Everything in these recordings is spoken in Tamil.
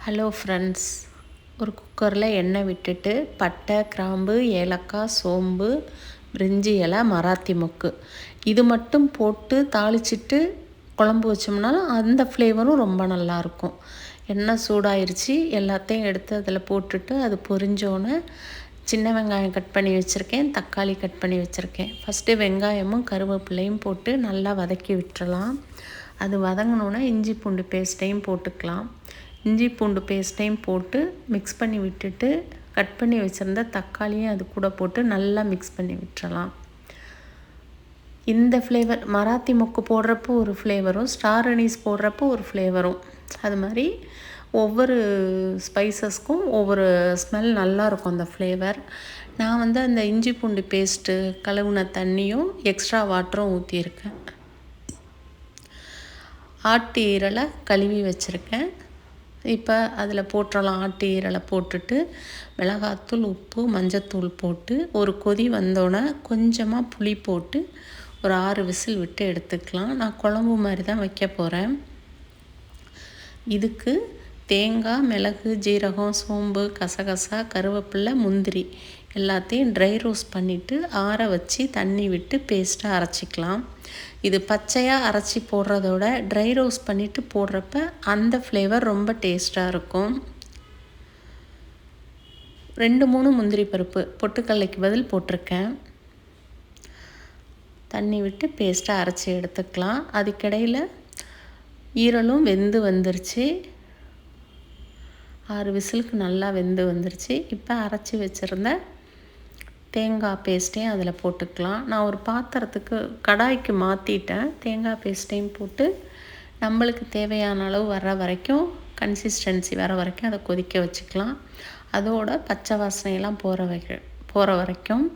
ஹலோ ஃப்ரெண்ட்ஸ், ஒரு குக்கரில் எண்ணெய் விட்டுட்டு பட்டை, கிராம்பு, ஏலக்காய், சோம்பு, பிரிஞ்சி இலை, மராத்தி மொக்கு இது மட்டும் போட்டு தாளிச்சிட்டு குழம்பு வச்சோம்னா அந்த ஃப்ளேவரும் ரொம்ப நல்லாயிருக்கும். எண்ணெய் சூடாயிருச்சு, எல்லாத்தையும் எடுத்து அதில் போட்டுட்டு அது பொரிஞ்சோன்னே சின்ன வெங்காயம் கட் பண்ணி வச்சுருக்கேன், தக்காளி கட் பண்ணி வச்சுருக்கேன். ஃபஸ்ட்டு வெங்காயமும் கருவேப்பிலையும் போட்டு நல்லா வதக்கி விட்டுறலாம். அது வதங்கினோன்னே இஞ்சி பூண்டு பேஸ்ட்டையும் போட்டுக்கலாம். இஞ்சி பூண்டு பேஸ்ட்டையும் போட்டு மிக்ஸ் பண்ணி விட்டுட்டு கட் பண்ணி வச்சுருந்த தக்காளியும் அது கூட போட்டு நல்லா மிக்ஸ் பண்ணி விட்டுறலாம். இந்த ஃப்ளேவர் மராத்தி மொக்கு போடுறப்போ ஒரு ஃப்ளேவரும், ஸ்டார் அனீஸ் போடுறப்போ ஒரு ஃப்ளேவரும், அது மாதிரி ஒவ்வொரு ஸ்பைசஸ்க்கும் ஒவ்வொரு ஸ்மெல் நல்லாயிருக்கும் அந்த ஃப்ளேவர். நான் அந்த இஞ்சி பூண்டு பேஸ்ட்டு கழுவுன தண்ணியும் எக்ஸ்ட்ரா வாட்டரும் ஊற்றியிருக்கேன். ஆட்டு ஈரலை கழுவி வச்சுருக்கேன். இப்போ அதில் போட்டுடலாம். ஆட்டு ஈரலை போட்டுட்டு மிளகாத்தூள், உப்பு, மஞ்சத்தூள் போட்டு ஒரு கொதி வந்தோடனே கொஞ்சமாக புளி போட்டு ஒரு 6 விசில் விட்டு எடுத்துக்கலாம். நான் குழம்பு மாதிரி தான் வைக்க போகிறேன். இதுக்கு தேங்காய், மிளகு, ஜீரகம், சோம்பு, கசகசா, கருவேப்பிலை, முந்திரி எல்லாத்தையும் ட்ரை ரோஸ்ட் பண்ணிவிட்டு ஆற வச்சு தண்ணி விட்டு பேஸ்ட்டாக அரைச்சிக்கலாம். இது பச்சையாக அரைச்சி போடுறதோட ட்ரை ரோஸ்ட் பண்ணிவிட்டு போடுறப்ப அந்த ஃப்ளேவர் ரொம்ப டேஸ்ட்டாக இருக்கும். 2-3 முந்திரி பருப்பு பொட்டுக்கடலைக்கு பதில் போட்டிருக்கேன். தண்ணி விட்டு பேஸ்ட்டாக அரைச்சி எடுத்துக்கலாம். அதுக்கிடையில் ஈரலும் வெந்து வந்துருச்சு. 6 விசிலுக்கு நல்லா வெந்து வந்துருச்சு. இப்போ அரைச்சி வச்சுருந்த தேங்காய் பேஸ்ட்டையும் அதில் போட்டுக்கலாம். நான் ஒரு பாத்திரத்துக்கு கடாய்க்கு மாற்றிட்டேன். தேங்காய் பேஸ்ட்டையும் போட்டு நம்மளுக்கு தேவையான அளவு வர்ற வரைக்கும், கன்சிஸ்டன்சி வர வரைக்கும் அதை கொதிக்க வச்சுக்கலாம். அதோட பச்சை வாசனையெல்லாம் போகிற வரைக்கும்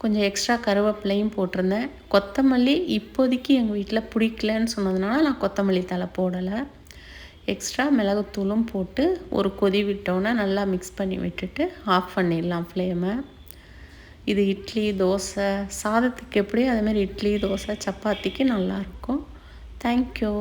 கொஞ்சம் எக்ஸ்ட்ரா கருவேப்பிலையும் போட்டிருந்தேன். கொத்தமல்லி இப்போதைக்கு எங்கள் வீட்டில் பிடிக்கலன்னு சொன்னதுனால நான் கொத்தமல்லி தழை போடலை. எக்ஸ்ட்ரா மிளகுத்தூளும் போட்டு ஒரு கொதி விட்டோன்னே நல்லா மிக்ஸ் பண்ணி விட்டுட்டு ஆஃப் பண்ணிடலாம் ஃப்ளேமை. இது இட்லி, தோசை, சாதத்துக்கு எப்படியோ அதுமாரி இட்லி, தோசை, சப்பாத்திக்கு நல்லாயிருக்கும். தேங்க்யூ.